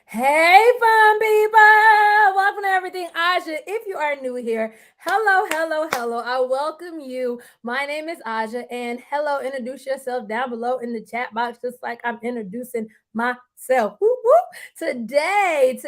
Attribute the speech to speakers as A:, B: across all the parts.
A: Hey, fun people! Welcome to Everything Aja. If you are new here, hello, hello, hello. I welcome you. My name is Aja, and hello, introduce yourself down below in the chat box, just like I'm introducing myself. Whoop, whoop. Today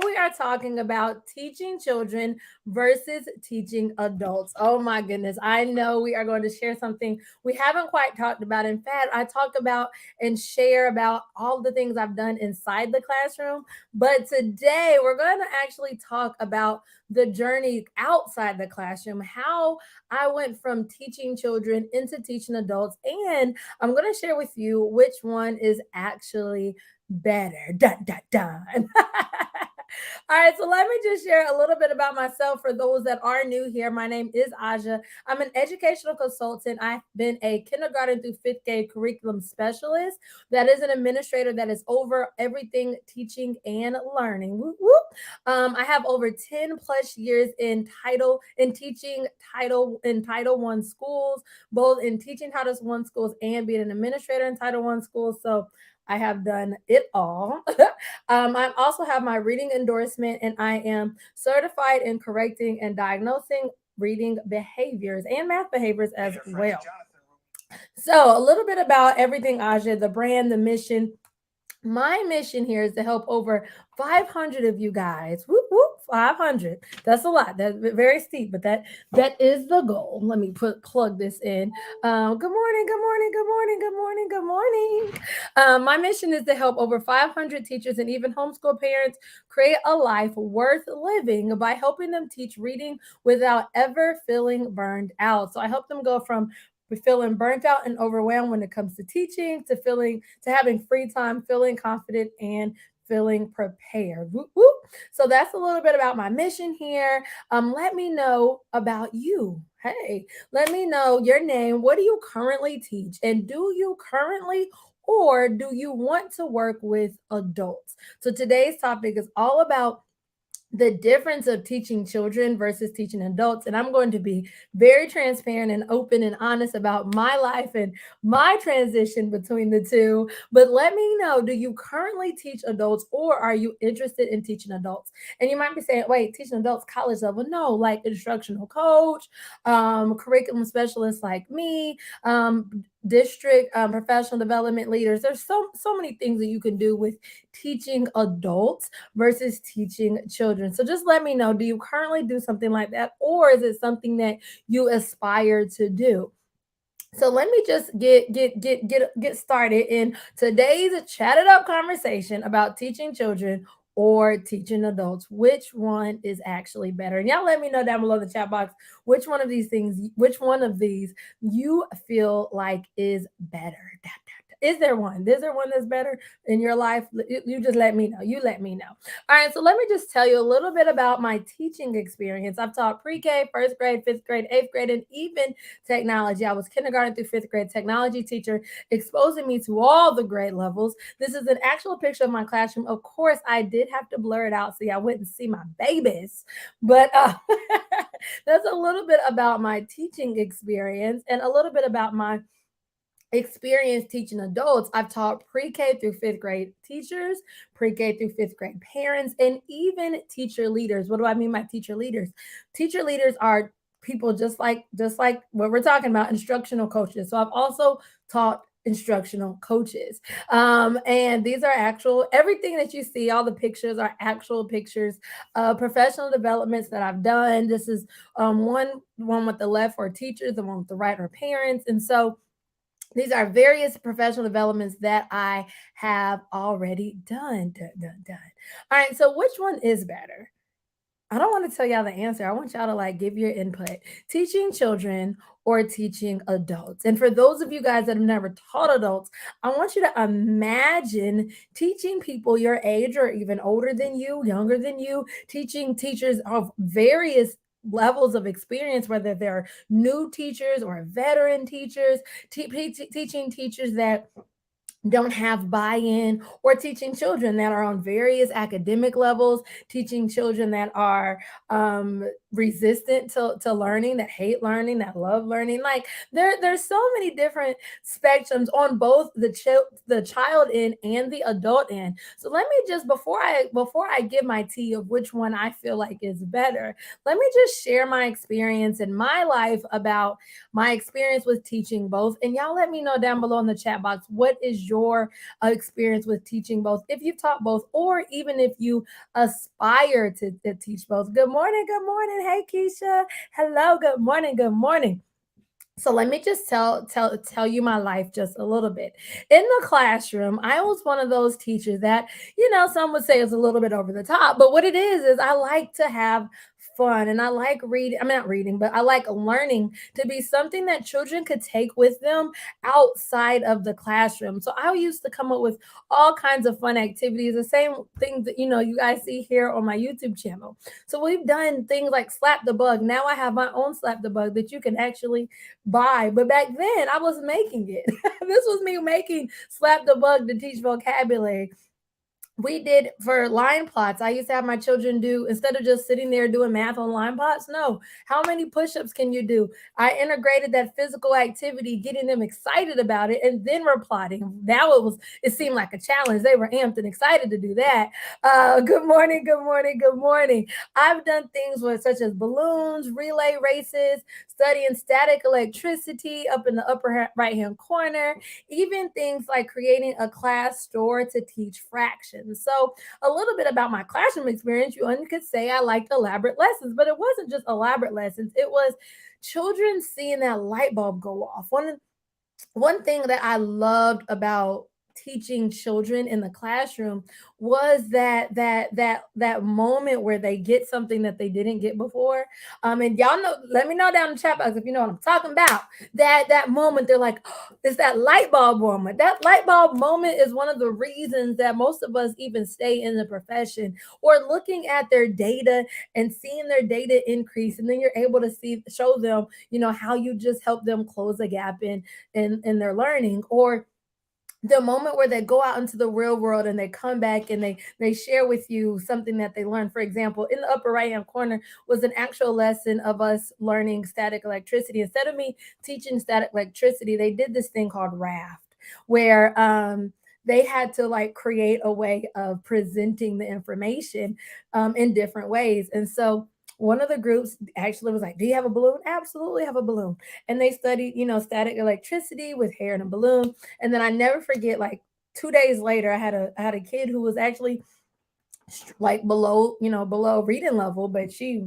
A: we are talking about teaching children versus teaching adults. Oh my goodness, I know we are going to share something we haven't quite talked about. In fact, I talk about and share about all the things I've done inside the classroom. But today we're going to actually talk about the journey outside the classroom, how I went from teaching children into teaching adults. And I'm going to share with you which one is actually better. Dun, dun, dun. All right, so let me just share a little bit about myself for those that are new here. My name is Aja. I'm an educational consultant. I've been a kindergarten through fifth grade curriculum specialist. That is an administrator that is over everything teaching and learning. Whoop, whoop. I have over 10 plus years in teaching Title One schools, both in teaching Title One schools and being an administrator in Title One schools. So I have done it all. I also have my reading endorsement, and I am certified in correcting and diagnosing reading behaviors and math behaviors as well. So, a little bit about everything Aja, the brand, the mission. My mission here is to help over 500 of you guys. Whoop, whoop, 500. That's a lot. That's very steep, but that is the goal. Let me plug this in. Good morning, good morning, good morning, good morning, good morning. My mission is to help over 500 teachers and even homeschool parents create a life worth living by helping them teach reading without ever feeling burned out. So I help them go from feeling burnt out and overwhelmed when it comes to teaching to having free time, feeling confident and feeling prepared. Whoop, whoop. So that's a little bit about my mission here. Let me know about you. Hey, let me know your name. What do you currently teach? And do you currently or do you want to work with adults? So today's topic is all about the difference of teaching children versus teaching adults. And I'm going to be very transparent and open and honest about my life and my transition between the two. But let me know, do you currently teach adults or are you interested in teaching adults? And you might be saying, wait, teaching adults college level? No, like instructional coach, curriculum specialist like me, district professional development leaders. There's so many things that you can do with teaching adults versus teaching children. So just let me know, do you currently do something like that or is it something that you aspire to do? So let me just get started in today's chatted up conversation about teaching children or teaching adults. Which one is actually better? And y'all let me know down below in the chat box which one of these you feel like is better. Is there one? Is there one that's better in your life? You just let me know. You let me know. All right, so let me just tell you a little bit about my teaching experience. I've taught pre-K, first grade, fifth grade, eighth grade, and even technology. I was kindergarten through fifth grade technology teacher, exposing me to all the grade levels. This is an actual picture of my classroom. Of course, I did have to blur it out so y'all wouldn't see my babies, but that's a little bit about my teaching experience and a little bit about my experience teaching adults. I've taught pre-K through fifth grade teachers, pre-K through fifth grade parents, and even teacher leaders. What do I mean by teacher leaders? Teacher leaders are people just like what we're talking about, instructional coaches. So I've also taught instructional coaches. And these are actual, everything that you see, all the pictures are actual pictures of professional developments that I've done. This is one with the left for teachers, the one with the right are parents. And so these are various professional developments that I have already done. All right, so which one is better? I don't want to tell y'all the answer. I want y'all to like give your input. Teaching children or teaching adults. And for those of you guys that have never taught adults, I want you to imagine teaching people your age or even older than you, younger than you, teaching teachers of various levels of experience, whether they're new teachers or veteran teachers, teaching teachers that don't have buy-in, or teaching children that are on various academic levels, teaching children that are resistant to learning, that hate learning, that love learning. Like there's so many different spectrums on both the child end and the adult end. So let me just, before I give my tea of which one I feel like is better, let me just share my experience in my life about my experience with teaching both. And y'all let me know down below in the chat box, what is your experience with teaching both, if you've taught both, or even if you aspire to teach both. Good morning, good morning. Hey, Keisha. Hello, good morning, good morning. So let me just tell you my life just a little bit. In the classroom, I was one of those teachers that, some would say is a little bit over the top, but what it is I like to have fun, and I like reading. I'm not reading, but I like learning to be something that children could take with them outside of the classroom. So I used to come up with all kinds of fun activities, the same things that you guys see here on my YouTube channel. So we've done things like slap the bug. Now I have my own slap the bug that you can actually buy. But back then I was making it. This was me making slap the bug to teach vocabulary. We did for line plots. I used to have my children do, instead of just sitting there doing math on line plots, no, how many push-ups can you do? I integrated that physical activity, getting them excited about it, and then we're plotting. Now it seemed like a challenge. They were amped and excited to do that. Good morning, good morning, good morning. I've done things with such as balloons, relay races, studying static electricity up in the upper right hand corner, even things like creating a class store to teach fractions. So, a little bit about my classroom experience. You could say I liked elaborate lessons, but it wasn't just elaborate lessons, it was children seeing that light bulb go off. One thing that I loved about teaching children in the classroom was that moment where they get something that they didn't get before. And y'all know, let me know down in the chat box if you know what I'm talking about. That moment, they're like, oh, it's that light bulb moment. That light bulb moment is one of the reasons that most of us even stay in the profession, or looking at their data and seeing their data increase, and then you're able to show them, how you just help them close a gap in their learning, or the moment where they go out into the real world and they come back and they share with you something that they learned. For example, in the upper right hand corner was an actual lesson of us learning static electricity. Instead of me teaching static electricity, they did this thing called raft, where they had to like create a way of presenting the information in different ways. And so one of the groups actually was like, do you have a balloon? Absolutely have a balloon. And they studied, static electricity with hair and a balloon. And then I never forget, like 2 days later, I had a kid who was actually like below reading level, but she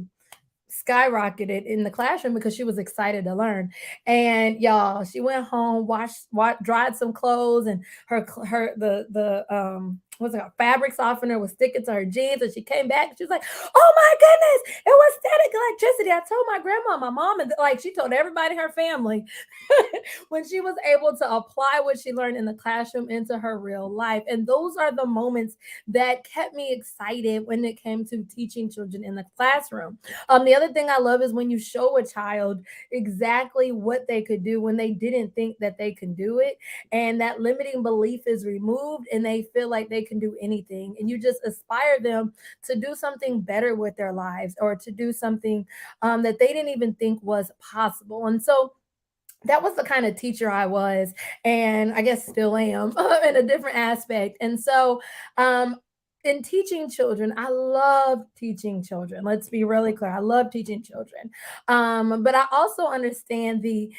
A: skyrocketed in the classroom because she was excited to learn. And y'all, she went home, dried some clothes, and her what's it called, fabric softener was sticking to her jeans. And she came back and she was like, oh my goodness, it was static electricity. I told my grandma, my mom, and like she told everybody in her family when she was able to apply what she learned in the classroom into her real life. And those are the moments that kept me excited when it came to teaching children in the classroom. The other thing I love is when you show a child exactly what they could do when they didn't think that they can do it, and that limiting belief is removed, and they feel like they can do anything, and you just aspire them to do something better with their lives, or to do something that they didn't even think was possible. And so that was the kind of teacher I was, and I guess still am in a different aspect. And so, in teaching children, I love teaching children. Let's be really clear. I love teaching children. But I also understand the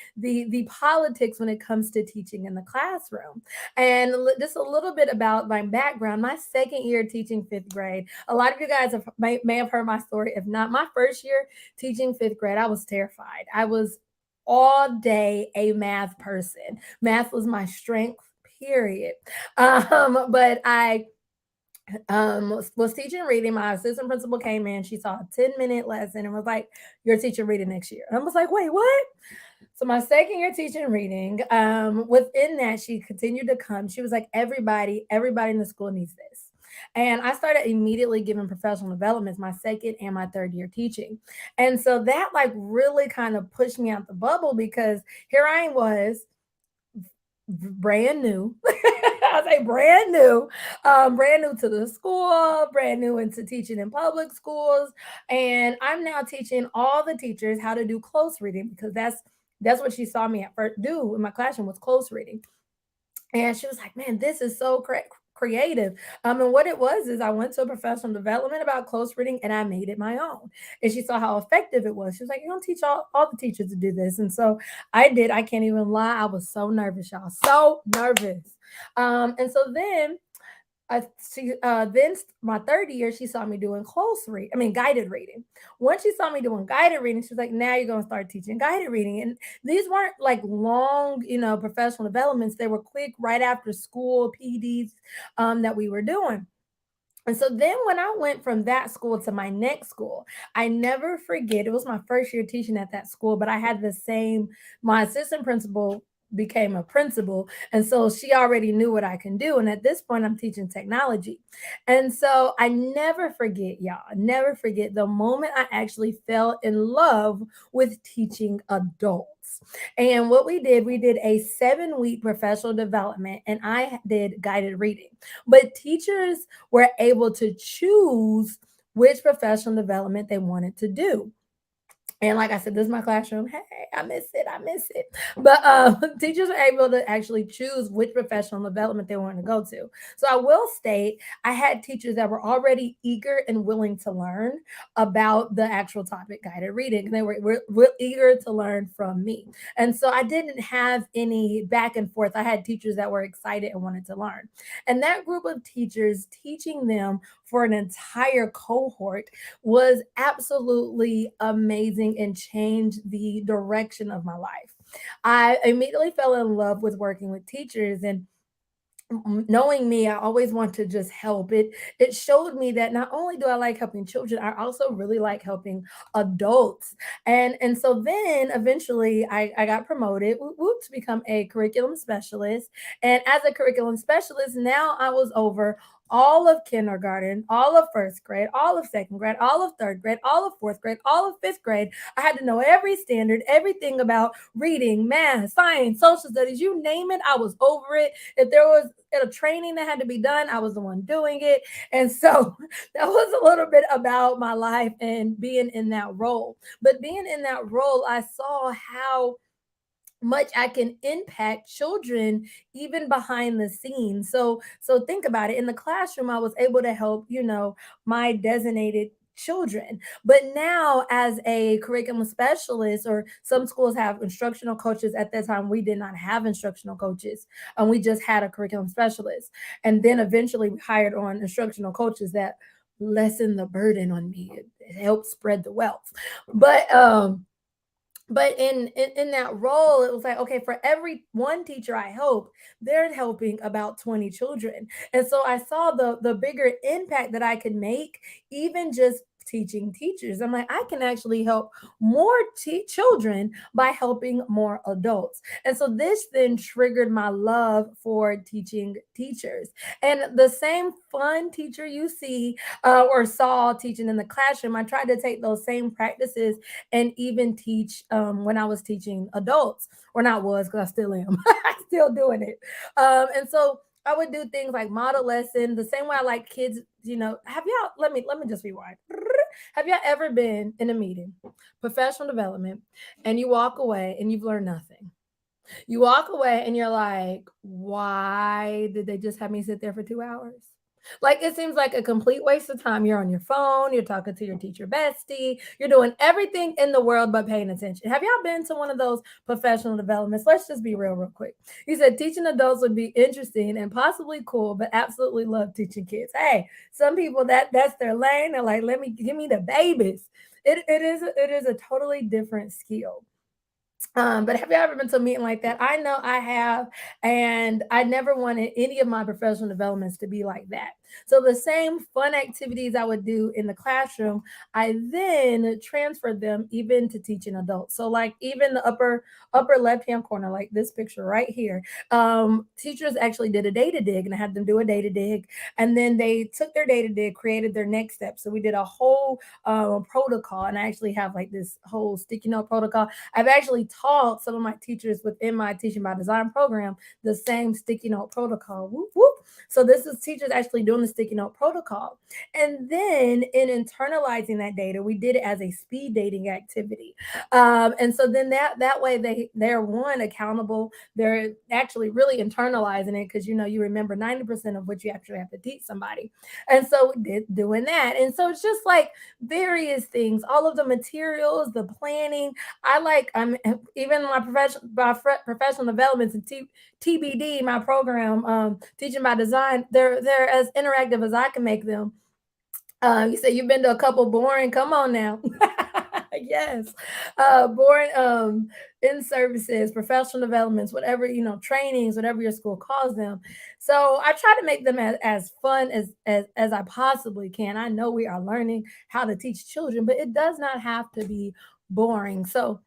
A: politics when it comes to teaching in the classroom. And just a little bit about my background. My second year teaching fifth grade. A lot of you guys may have heard my story. If not, my first year teaching fifth grade, I was terrified. I was all day a math person. Math was my strength, period. But I was teaching reading. My assistant principal came in. She saw a 10-minute lesson and was like, you're teaching reading next year. And I was like, wait, what? So my second year teaching reading, within that, she continued to come. She was like, everybody in the school needs this. And I started immediately giving professional developments my second and my third year teaching. And so that like really kind of pushed me out the bubble, because here I was, brand new. I say brand new to the school, brand new into teaching in public schools. And I'm now teaching all the teachers how to do close reading because that's what she saw me at first do in my classroom was close reading. And she was like, "Man, this is so creative." And what it was is I went to a professional development about close reading and I made it my own. And she saw how effective it was. She was like, "You don't teach all the teachers to do this." And so I did. I can't even lie. I was so nervous, y'all. So nervous. And so then my third year, she saw me doing guided reading. Once she saw me doing guided reading, she was like, "Now you're gonna start teaching guided reading." And these weren't like long, professional developments. They were quick, right after school PDs that we were doing. And so then when I went from that school to my next school, I never forget, it was my first year teaching at that school, but I had my assistant principal became a principal. And so she already knew what I can do. And at this point, I'm teaching technology. And so I never forget, y'all, never forget the moment I actually fell in love with teaching adults. And what we did a 7-week professional development, and I did guided reading. But teachers were able to choose which professional development they wanted to do. And like I said, this is my classroom. Hey, I miss it. I miss it. But teachers are able to actually choose which professional development they want to go to. So I will state I had teachers that were already eager and willing to learn about the actual topic guided reading. They were eager to learn from me. And so I didn't have any back and forth. I had teachers that were excited and wanted to learn. And that group of teachers, teaching them for an entire cohort was absolutely amazing and changed the direction of my life. I immediately fell in love with working with teachers, and knowing me, I always want to just help. It showed me that not only do I like helping children, I also really like helping adults. And so then eventually I got promoted to become a curriculum specialist. And as a curriculum specialist, now I was over all of kindergarten, all of first grade, all of second grade, all of third grade, all of fourth grade, all of fifth grade. I had to know every standard, everything about reading, math, science, social studies, you name it, I was over it. If there was a training that had to be done, I was the one doing it. And so that was a little bit about my life and being in that role. But being in that role, I saw how much I can impact children even behind the scenes. So think about it. In the classroom, I was able to help, my designated children. But now as a curriculum specialist, or some schools have instructional coaches, at that time we did not have instructional coaches. We just had a curriculum specialist. And then eventually we hired on instructional coaches that lessen the burden on me. It helps spread the wealth. But in that role, it was like, okay, for every one teacher I help, they're helping about 20 children. And so I saw the bigger impact that I could make, even just teaching teachers. I'm like, I can actually help more children by helping more adults. And so this then triggered my love for teaching teachers. And the same fun teacher you see or saw teaching in the classroom, I tried to take those same practices and even teach when I was teaching adults, or not was, because I still am. I still doing it. And so I would do things like model lesson, the same way I like kids. Have y'all? Let me just rewind. Have y'all ever been in a meeting, professional development, and you walk away and you've learned nothing? You walk away and you're like, why did they just have me sit there for 2 hours? Like, it seems like a complete waste of time. You're on your phone, you're talking to your teacher bestie, you're doing everything in the world but paying attention. Have y'all been to one of those professional developments? Let's just be real quick. You said teaching adults would be interesting and possibly cool, but absolutely love teaching kids. Hey, some people that's their lane. They're like, let me give me the babies. It is a totally different skill. But have you ever been to a meeting like that? I know I have, and I never wanted any of my professional developments to be like that. So the same fun activities I would do in the classroom, I then transferred them even to teaching adults. So like even the upper left hand corner, like this picture right here, teachers actually did a data dig, and I had them do a data dig, and then they took their data dig, created their next step. So we did a whole protocol, and I actually have like this whole sticky note protocol. I've actually taught some of my teachers within my teaching by design program the same sticky note protocol. Whoop, whoop. So this is teachers actually doing the sticky note protocol. And then in internalizing that data, we did it as a speed dating activity. And so then that way they're one accountable. They're actually really internalizing it because you remember 90% of what you actually have to teach somebody. And so we did doing that. And so it's just like various things, all of the materials, the planning. I'm even my professional developments and TBD, my program, teaching by design, they're as interactive as I can make them. You said you've been to a couple boring. Come on now. Yes. Boring in services, professional developments, whatever, trainings, whatever your school calls them. So I try to make them as fun as I possibly can. I know we are learning how to teach children, but it does not have to be boring. So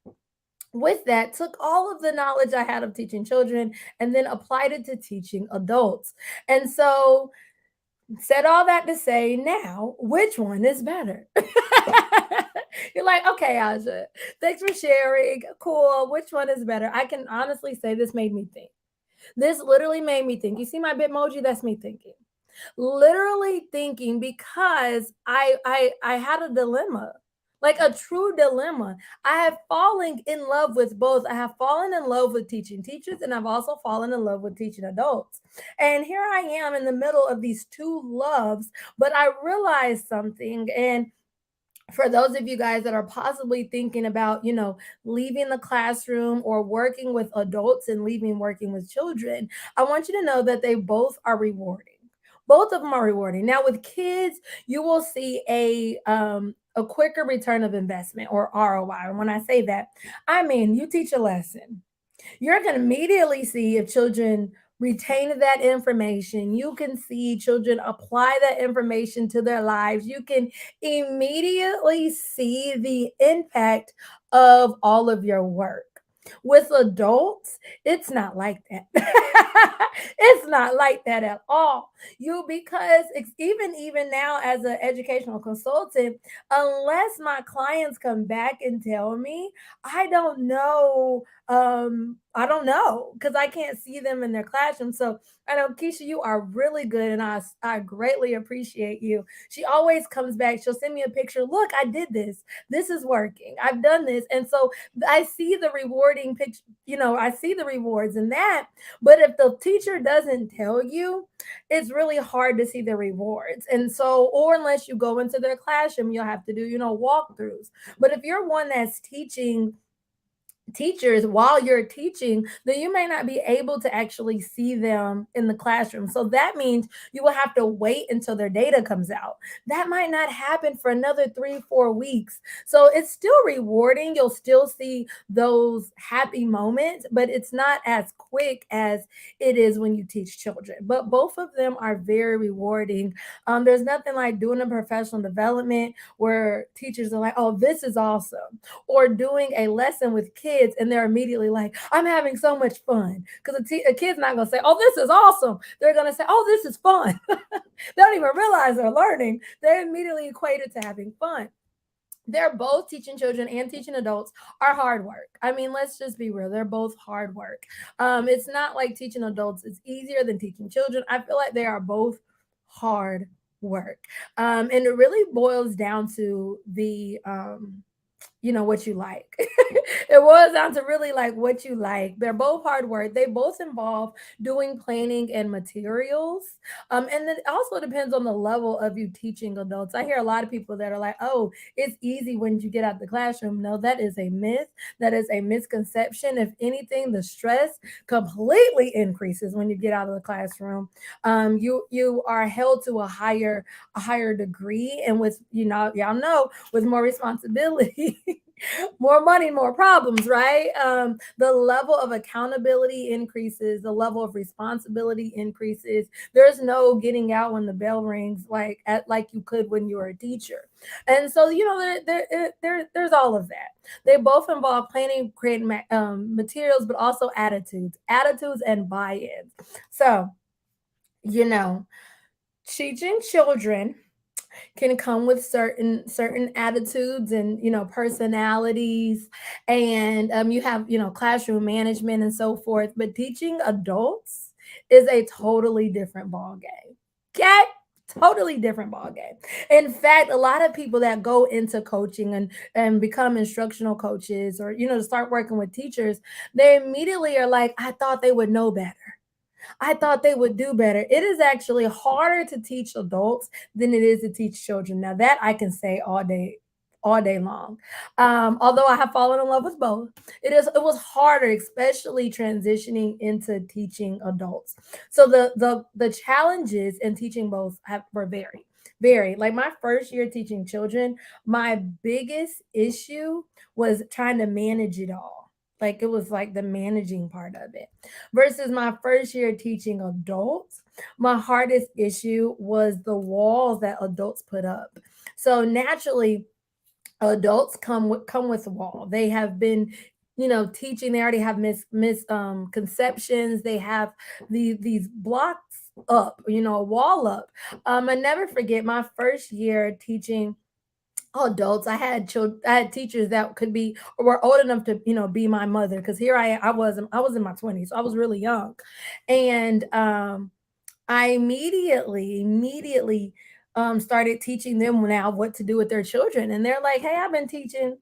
A: with that, took all of the knowledge I had of teaching children and then applied it to teaching adults. And so said all that to say, now, which one is better? You're like, okay, Aja, thanks for sharing. Cool. Which one is better? I can honestly say this made me think. This literally made me think. You see my Bitmoji? That's me thinking. Literally thinking because I had a dilemma. Like a true dilemma. I have fallen in love with both. I have fallen in love with teaching teachers, and I've also fallen in love with teaching adults. And here I am in the middle of these two loves, but I realized something. And for those of you guys that are possibly thinking about, leaving the classroom or working with adults and leaving working with children, I want you to know that they both are rewarding. Both of them are rewarding. Now, with kids, you will see a quicker return of investment or ROI. And when I say that, I mean you teach a lesson, you're going to immediately see if children retain that information. You can see children apply that information to their lives. You can immediately see the impact of all of your work. With adults, it's not like that. It's not like that at all. Because even now as an educational consultant, unless my clients come back and tell me, I don't know. I don't know because I can't see them in their classroom. So I know, Keisha, you are really good, and I greatly appreciate you. She always comes back. She'll send me a picture. Look, I did this. This is working. I've done this, and so I see the rewarding picture. I see the rewards in that. But if the teacher doesn't tell you, it's really hard to see the rewards. And so, or unless you go into their classroom, you'll have to do walkthroughs. But if you're one that's teaching teachers while you're teaching, then you may not be able to actually see them in the classroom. So that means you will have to wait until their data comes out. That might not happen for another 3-4 weeks. So it's still rewarding. You'll still see those happy moments, but it's not as quick as it is when you teach children. But both of them are very rewarding. There's nothing like doing a professional development where teachers are like, oh, this is awesome, or doing a lesson with kids and they're immediately like, I'm having so much fun. Because a kid's not going to say, oh, this is awesome. They're going to say, oh, this is fun. They don't even realize they're learning. They immediately equate it to having fun. They're both teaching children and teaching adults are hard work. I mean, let's just be real. They're both hard work. It's not like teaching adults is easier than teaching children. I feel like they are both hard work. And it really boils down to what you like. It boils down to really like what you like. They're both hard work. They both involve doing planning and materials. And then it also depends on the level of you teaching adults. I hear a lot of people that are like, oh, it's easy when you get out the classroom. No, that is a myth. That is a misconception. If anything, the stress completely increases when you get out of the classroom. You are held to a higher degree, and with y'all know with more responsibility. More money, more problems, right? The level of accountability increases, the level of responsibility increases. There's no getting out when the bell rings like you could when you were a teacher. And so, there's all of that. They both involve planning, creating materials, but also attitudes and buy-ins. So, you know, teaching children can come with certain attitudes and personalities, and you have classroom management and so forth, but teaching adults is a totally different ball game. Okay, totally different ball game. In fact, a lot of people that go into coaching and become instructional coaches, or to start working with teachers, they immediately are like, I thought they would know better. I thought they would do better. It is actually harder to teach adults than it is to teach children. Now that I can say all day long. Although I have fallen in love with both, it was harder, especially transitioning into teaching adults. So the challenges in teaching both were very like my first year teaching children, my biggest issue was trying to manage it all. Like it was like the managing part of it versus my first year teaching adults. My hardest issue was the walls that adults put up. So naturally, adults come with a wall. They have been teaching. They already have conceptions. They have these blocks up, a wall up. I never forget my first year teaching adults. I had teachers that could be or were old enough to be my mother, because here I was in my 20s, so I was really young. And I immediately started teaching them now what to do with their children, and they're like, hey, I've been teaching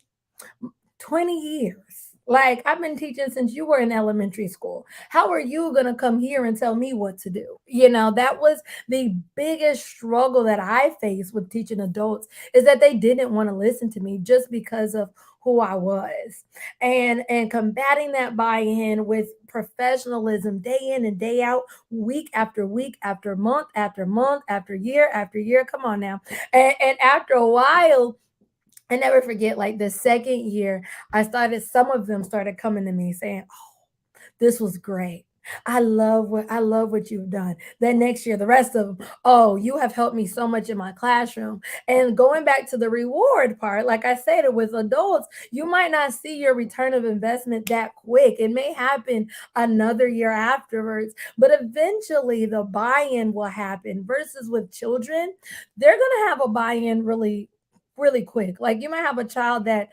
A: 20 years. Like, I've been teaching since you were in elementary school. How are you going to come here and tell me what to do? That was the biggest struggle that I faced with teaching adults, is that they didn't want to listen to me just because of who I was. And combating that buy-in with professionalism day in and day out, week after week, after month, after year. Come on now. And after a while, I never forget, like the second year, some of them started coming to me saying, "Oh, this was great. I love what you've done." Then next year, the rest of them, "Oh, you have helped me so much in my classroom." And going back to the reward part, like I said, with adults, you might not see your return of investment that quick. It may happen another year afterwards, but eventually the buy-in will happen. Versus with children, they're gonna have a buy-in really quick. Like you might have a child that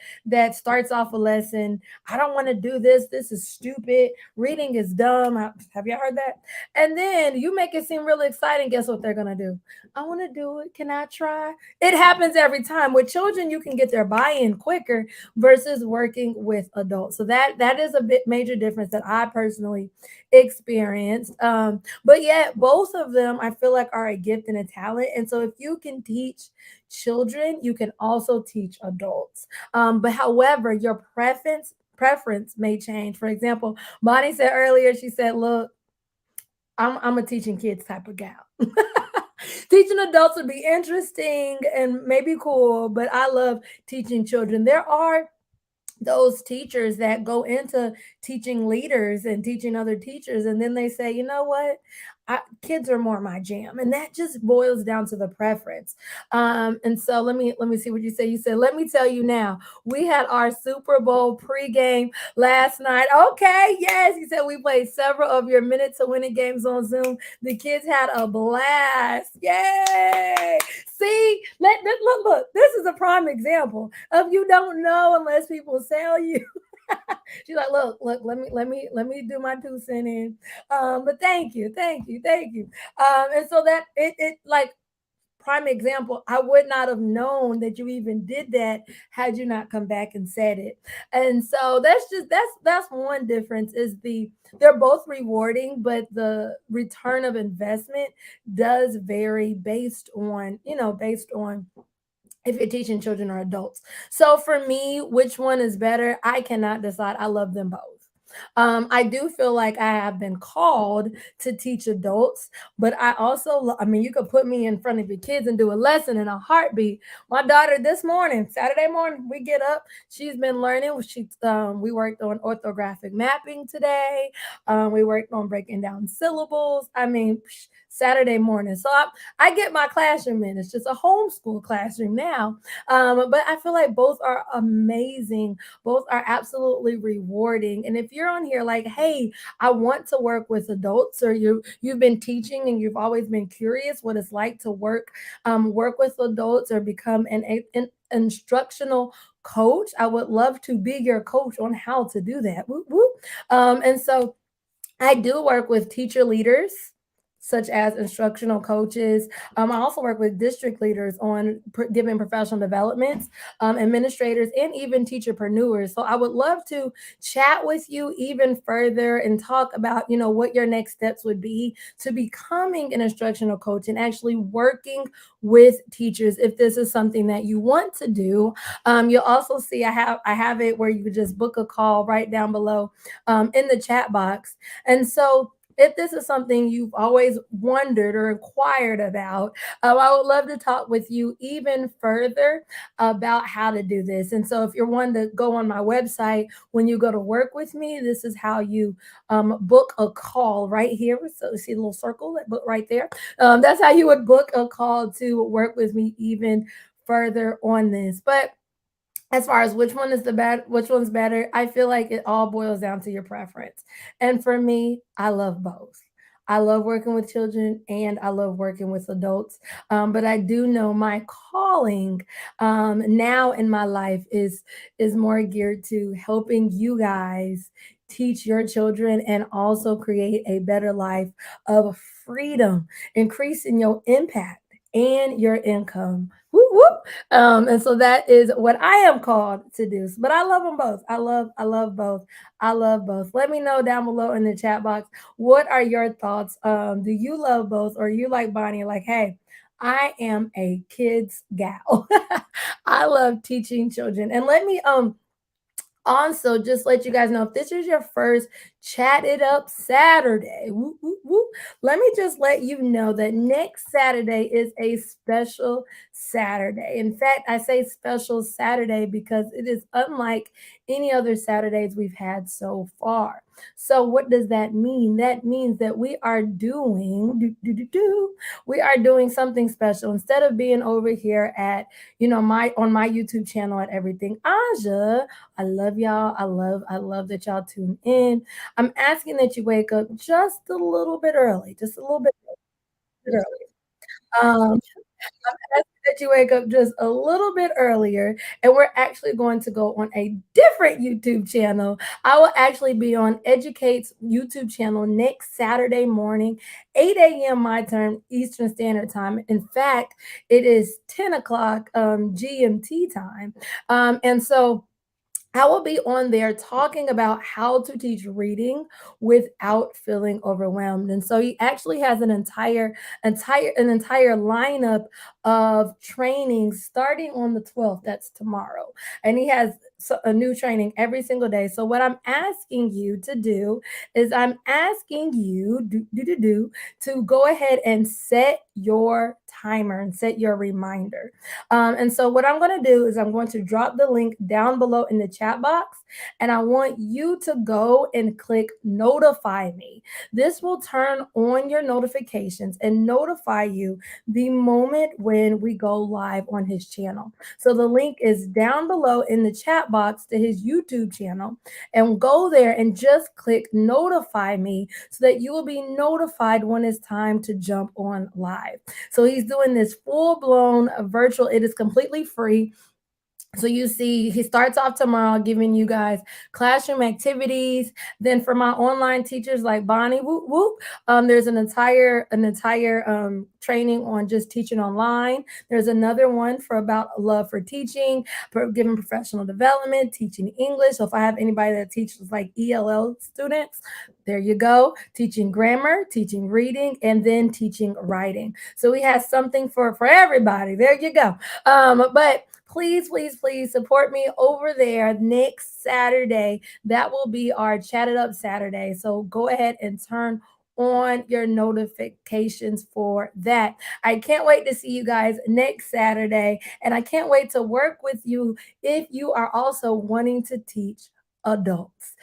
A: starts off a lesson, I don't want to do this. This is stupid. Reading is dumb. Have you heard that? And then you make it seem really exciting. Guess what they're gonna do? I want to do it. Can I try? It happens every time. With children, you can get their buy-in quicker versus working with adults. So that is a bit major difference that I personally experienced. But yet both of them I feel like are a gift and a talent. And so if you can teach children, you can also teach adults. But however, your preference may change. For example, Bonnie said earlier, she said, "Look, I'm a teaching kids type of gal." Teaching adults would be interesting and maybe cool, but I love teaching children. There are those teachers that go into teaching leaders and teaching other teachers, and then they say, you know what, kids are more my jam, and that just boils down to the preference. And so let me see what you say. You said, let me tell you now, we had our Super Bowl pregame last night. Okay, yes, he said we played several of your minute to win it games on Zoom. The kids had a blast. Yay! See, look, this is a prime example of you don't know unless people tell you. She's like, look, let me do my 2 cent in. But thank you. And so that it like prime example, I would not have known that you even did that had you not come back and said it. And so that's one difference, is they're both rewarding, but the return of investment does vary based on if you're teaching children or adults. So for me, which one is better? I cannot decide. I love them both. I do feel like I have been called to teach adults, but I also, I mean, you could put me in front of your kids and do a lesson in a heartbeat. My daughter this morning, Saturday morning, we get up. She's been learning. We worked on orthographic mapping today. We worked on breaking down syllables. I mean, Saturday morning. So I get my classroom in. It's just a homeschool classroom now. But I feel like both are amazing. Both are absolutely rewarding. And if you're on here like, hey, I want to work with adults, or you've been teaching and you've always been curious what it's like to work with adults or become an instructional coach, I would love to be your coach on how to do that. Whoop, whoop. And so I do work with teacher leaders, such as instructional coaches. I also work with district leaders on giving professional developments, administrators, and even teacherpreneurs. So I would love to chat with you even further and talk about, what your next steps would be to becoming an instructional coach and actually working with teachers if this is something that you want to do. You'll also see I have it where you could just book a call right down below in the chat box. And so, if this is something you've always wondered or inquired about, I would love to talk with you even further about how to do this. And so, if you're one to go on my website, when you go to work with me, this is how you book a call right here. So, see the little circle that book right there. That's how you would book a call to work with me even further on this. But as far as which one's better, I feel like it all boils down to your preference. And for me, I love both. I love working with children and I love working with adults. But I do know my calling now in my life is more geared to helping you guys teach your children and also create a better life of freedom, increasing your impact and your income. Whoop, whoop. And so that is what I am called to do. But I love them both. I love both. I love both. Let me know down below in the chat box. What are your thoughts? Do you love both, or you like Bonnie? Like, hey, I am a kids gal. I love teaching children. And let me also just let you guys know, if this is your first Chat It Up Saturday, whoop, whoop, whoop, let me just let you know that next Saturday is a special Saturday. In fact, I say special Saturday because it is unlike any other Saturdays we've had so far. So what does that mean? That means that we are doing something special. Instead of being over here at, my on my YouTube channel at Everything Aja, I love y'all. I love that y'all tune in. I'm asking that you wake up just a little bit early, just a little bit early. Um, asking that you wake up just a little bit earlier, and we're actually going to go on a different YouTube channel. I will actually be on Educate's YouTube channel next Saturday morning, 8 a.m. my time, Eastern Standard Time. In fact, it is 10 o'clock GMT time. And so I will be on there talking about how to teach reading without feeling overwhelmed. And so he actually has an entire lineup of trainings starting on the 12th. That's tomorrow. And he has a new training every single day. So what I'm asking you to do is I'm asking you to go ahead and set your timer and set your reminder. And so, what I'm going to do is I'm going to drop the link down below in the chat box, and I want you to go and click notify me. This will turn on your notifications and notify you the moment when we go live on his channel. So, the link is down below in the chat box to his YouTube channel, and go there and just click notify me so that you will be notified when it's time to jump on live. So he's doing this full blown virtual, it is completely free. So you see, he starts off tomorrow giving you guys classroom activities. Then for my online teachers like Bonnie, whoop whoop, there's an entire training on just teaching online. There's another one for about love for teaching, for giving professional development, teaching English. So if I have anybody that teaches like ELL students, there you go. Teaching grammar, teaching reading, and then teaching writing. So we have something for everybody. There you go. But please, please, please support me over there next Saturday. That will be our Chat It Up Saturday. So go ahead and turn on your notifications for that. I can't wait to see you guys next Saturday. And I can't wait to work with you if you are also wanting to teach adults.